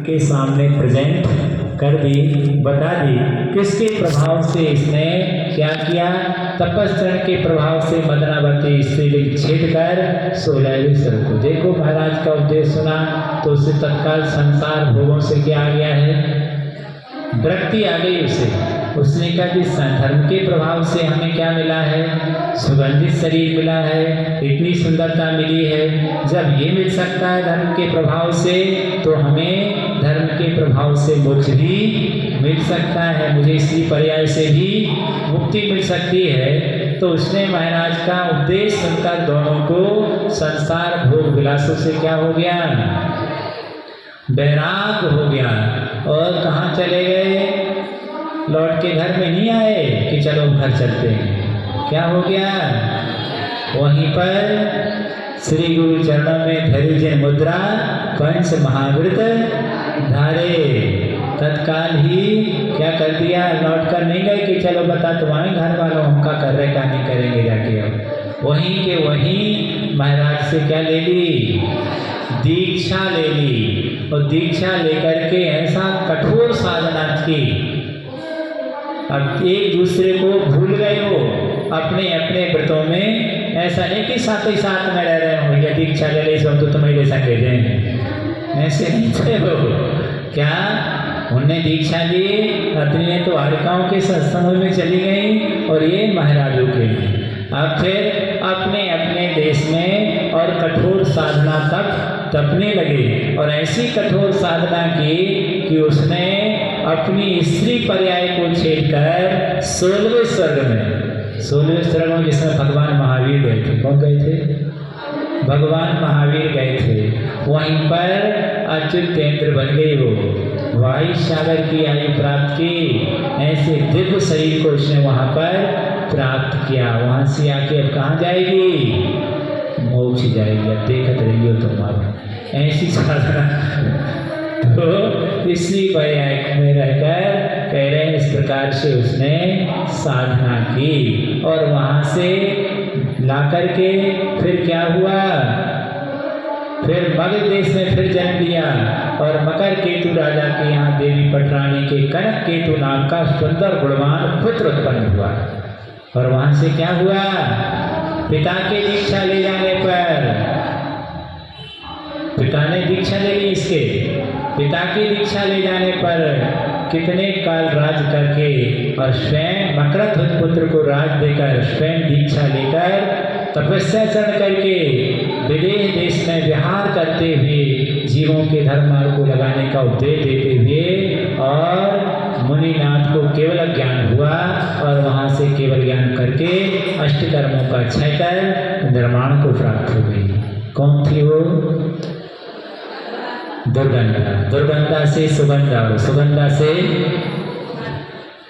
के सामने प्रेजेंट कर दी, बता दी। किसके प्रभाव से इसने क्या किया? तपस्या के प्रभाव से मदनावती स्त्रीलिंग छेद कर 16वें स्वर को। देखो महाराज का उपदेश सुना तो उसे तत्काल संसार भोगों से क्या आ गया है? वृत्ति आ गई उसे। उसने कहा कि धर्म के प्रभाव से हमें क्या मिला है? सुगंधित शरीर मिला है, इतनी सुंदरता मिली है। जब ये मिल सकता है धर्म के प्रभाव से, तो हमें धर्म के प्रभाव से मोक्ष भी मिल सकता है, मुझे इसी पर्याय से भी मुक्ति मिल सकती है। तो उसने महाराज का उपदेश सुनकर दोनों को संसार भोग विलासों से क्या हो गया? वैराग्य हो गया। और कहाँ चले गए? लौट के घर में नहीं आए कि चलो घर चलते हैं। क्या हो गया? वहीं पर श्री गुरु चरणों में धैर्य मुद्रा पंच महाव्रत धारे। तत्काल ही क्या कर दिया? लौट कर नहीं गए कि चलो बता तुम्हारे घर वालों हम का कर रहे, का नहीं करेंगे जाके। अब वहीं के वहीं महाराज से क्या ले ली? दीक्षा ले ली। और दीक्षा लेकर के ऐसा कठोर साधना की। अब एक दूसरे को भूल गए हो अपने अपने व्रतों में। ऐसा नहीं कि साथ ही साथ में रह रहे हो, या दीक्षा ले ली सब तो तुम्हारे संगे दें, ऐसे नहीं थे हो। क्या उनने दीक्षा ली? पत्नी ने तो हरिकाओं के सत्संगों में चली गई और ये महाराजों के लिए। अब फिर अपने अपने देश में और कठोर साधना तक तपने लगे। और ऐसी कठोर साधना की कि उसने अपनी स्त्री पर्याय को छेड़कर 16वें स्वर्ग में, 16वें स्वर्ग में जिसमें भगवान महावीर गए थे। कौन गए थे? भगवान महावीर गए थे। वहीं पर अच्युतेंद्र बन गई वो, वायु सागर की आयु प्राप्त की। ऐसे दिव्य शरीर को उसने वहाँ पर प्राप्त किया। वहाँ से आके अब कहाँ जाएगी? मोक्ष जाएगी। अब देखत रहिए तुम्हारा ऐसी साधना। तो इसी पर्याय में रहकर कह रहे हैं, इस प्रकार से उसने साधना की। और वहाँ से ला करके फिर क्या हुआ? फिर मगध देश में फिर जन्म लिया। और मकर केतु राजा के यहाँ देवी पटरानी के कनक केतु नाम का सुंदर गुणवान पुत्र उत्पन्न हुआ। और वहाँ से क्या हुआ? पिता की दीक्षा ले जाने पर, पिता ने दीक्षा ले ली इसके, पिता की दीक्षा ले जाने पर कितने काल राज करके और स्वयं मकरध्वज पुत्र को राज देकर स्वयं दीक्षा लेकर तपस्या चढ़ करके विदेश देश में विहार करते हुए जीवों के धर्म मार्ग को लगाने का उपदेश देते हुए, और मुनिनाथ को केवल ज्ञान हुआ। और वहाँ से केवल ज्ञान करके अष्टकर्मों का क्षय कर निर्माण को प्राप्त हो गई। कौन थी वो? दुर्गंधा। दुर्गंधा से सुगंधा, और सुगंधा से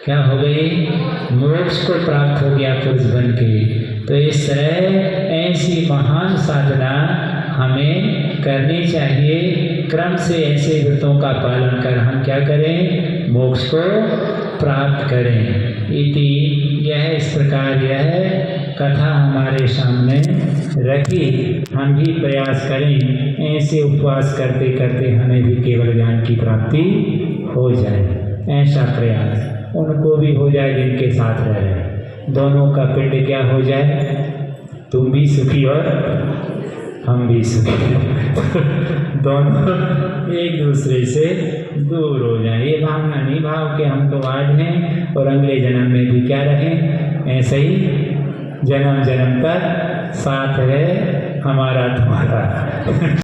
क्या हो गई? मोक्ष को प्राप्त हो गया पुरुष बन के। तो इस तरह ऐसी महान साधना हमें करनी चाहिए। क्रम से ऐसे व्रतों का पालन कर हम क्या करें? मोक्ष को प्राप्त करें। इति यह इस प्रकार यह कथा हमारे सामने रखी। हम भी प्रयास करें ऐसे उपवास करते करते हमें भी केवल ज्ञान की प्राप्ति हो जाए। ऐसा प्रयास उनको भी हो जाए जिनके साथ रह रहे हैं। दोनों का पिंड क्या हो जाए? तुम भी सुखी और हम भी सुखी। दोनों एक दूसरे से दूर हो जाए। ये भावना नहीं भाव के हम तो आज हैं और अगले जन्म में भी क्या रहें, ऐसे ही जन्म जन्म तक साथ है हमारा तुम्हारा।